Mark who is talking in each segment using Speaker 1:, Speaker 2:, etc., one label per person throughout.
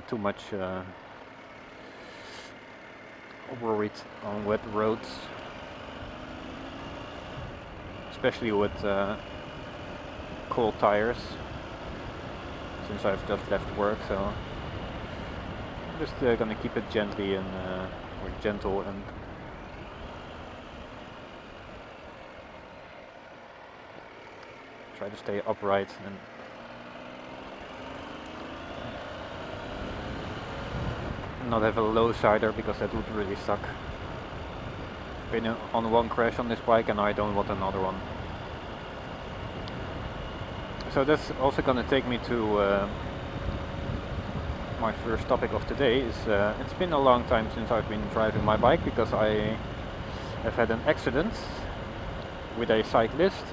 Speaker 1: bit too much worried on wet roads, especially with cold tires, since I've just left work. So I'm just gonna keep it gently and or gentle and try to stay upright and not have a low sider, because that would really suck. Been on one crash on this bike and I don't want another one. So that's also gonna take me to my first topic of today. Is it's been a long time since I've been driving my bike, because I have had an accident with a cyclist.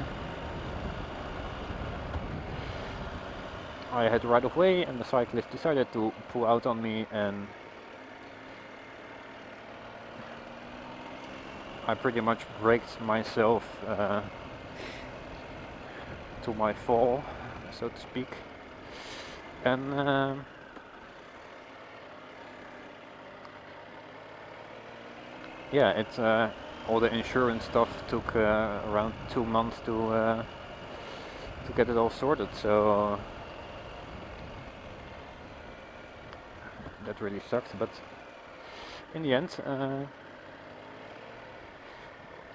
Speaker 1: I had right of way and the cyclist decided to pull out on me, and I pretty much braked myself to my fall, so to speak. And yeah, it's all the insurance stuff took around 2 months to get it all sorted. So that really sucked. But in the end,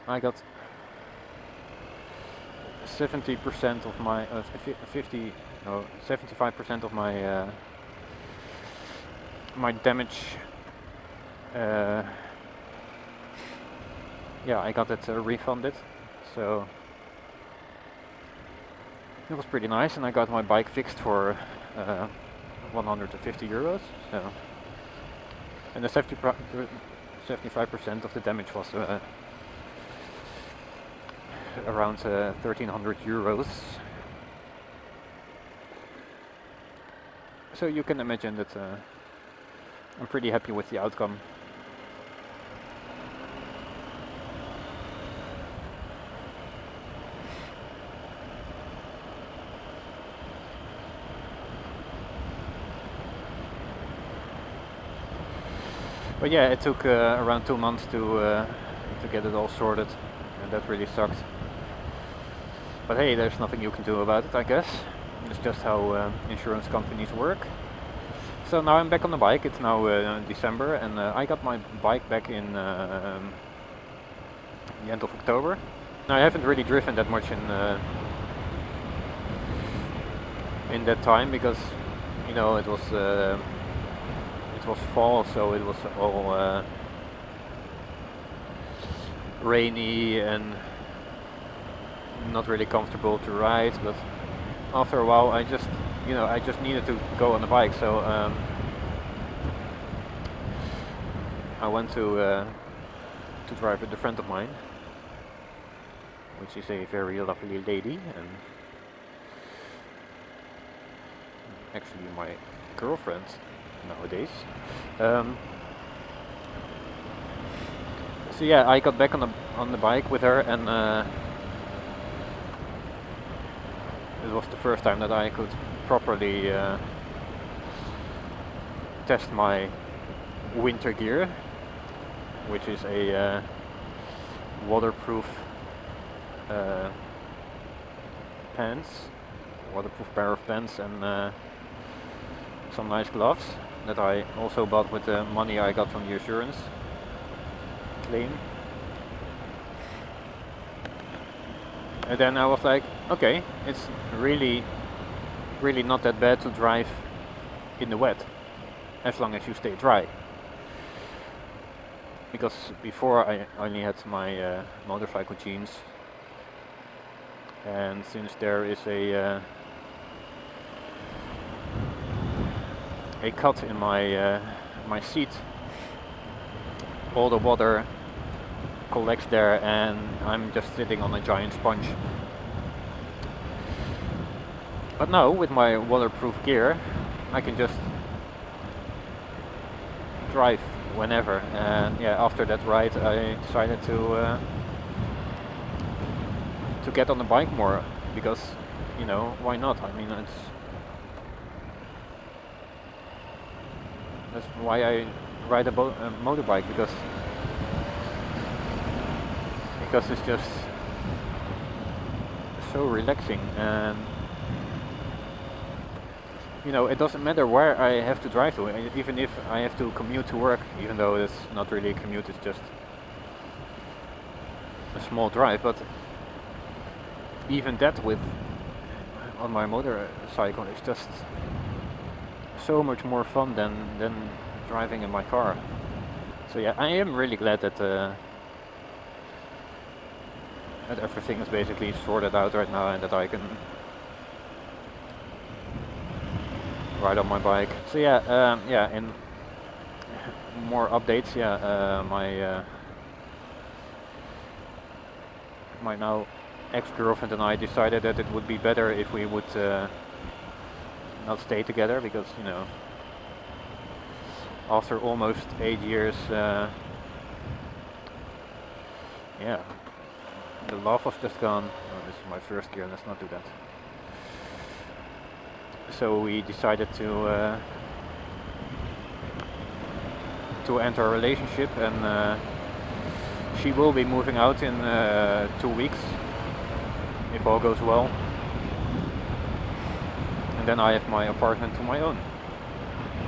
Speaker 1: I got 70% of my 75% of my my damage. Yeah, I got it refunded, so it was pretty nice, and I got my bike fixed for 150 euros. So, and the 75% of the damage was around 1300 euros. So you can imagine that I'm pretty happy with the outcome. But yeah, it took around 2 months to get it all sorted, and that really sucked. But hey, there's nothing you can do about it, I guess. It's just how insurance companies work. So now I'm back on the bike. It's now December, and I got my bike back in the end of October. Now, I haven't really driven that much in that time, because you know it was fall, so it was all rainy and not really comfortable to ride. But after a while, I just needed to go on the bike. So I went to drive with a friend of mine, which is a very lovely lady, and actually my girlfriend nowadays. So yeah, I got back on the bike with her, and it was the first time that I could properly test my winter gear, which is a waterproof waterproof pair of pants, and some nice gloves that I also bought with the money I got from the insurance claim. And then I was like, okay, it's really not that bad to drive in the wet, as long as you stay dry. Because before I only had my motorcycle jeans, and since there is a cut in my my seat, all the water collects there, and I'm just sitting on a giant sponge. But now with my waterproof gear, I can just drive whenever. And yeah, after that ride, I decided to get on the bike more, because you know, why not? I mean, That's why I ride a motorbike, because it's just so relaxing, and you know, it doesn't matter where I have to drive to, even if I have to commute to work, even though it's not really a commute, it's just a small drive, but even that with on my motorcycle is just so much more fun than driving in my car. So yeah, I am really glad that everything is basically sorted out right now and that I can ride on my bike. So yeah, yeah, in more updates, yeah, my now ex-girlfriend and I decided that it would be better if we would not stay together, because, you know, after almost 8 years, yeah, the love was just gone. Oh, this is my first gear, let's not do that. So we decided to end our relationship, and she will be moving out in 2 weeks, if all goes well. And then I have my apartment to my own,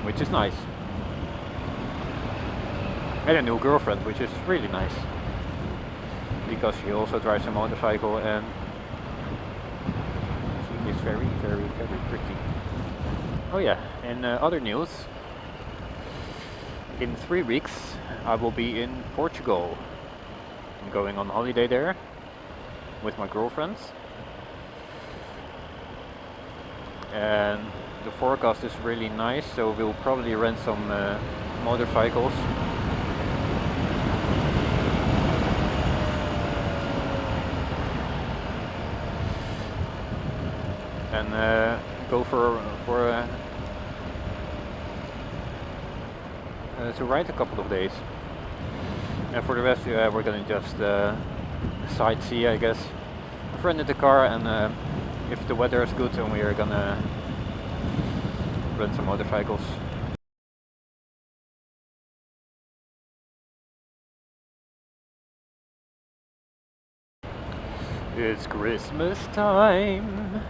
Speaker 1: which is nice. And a new girlfriend, which is really nice, because she also drives a motorcycle and she is very, very, very pretty. Oh yeah, in other news, in 3 weeks I will be in Portugal. I'm going on holiday there with my girlfriends, and the forecast is really nice, so we'll probably rent some motorcycles. And go to ride a couple of days. And for the rest, we're gonna just sightsee, I guess. I've rented a car, and if the weather is good, then we are gonna rent some motorcycles. It's Christmas time.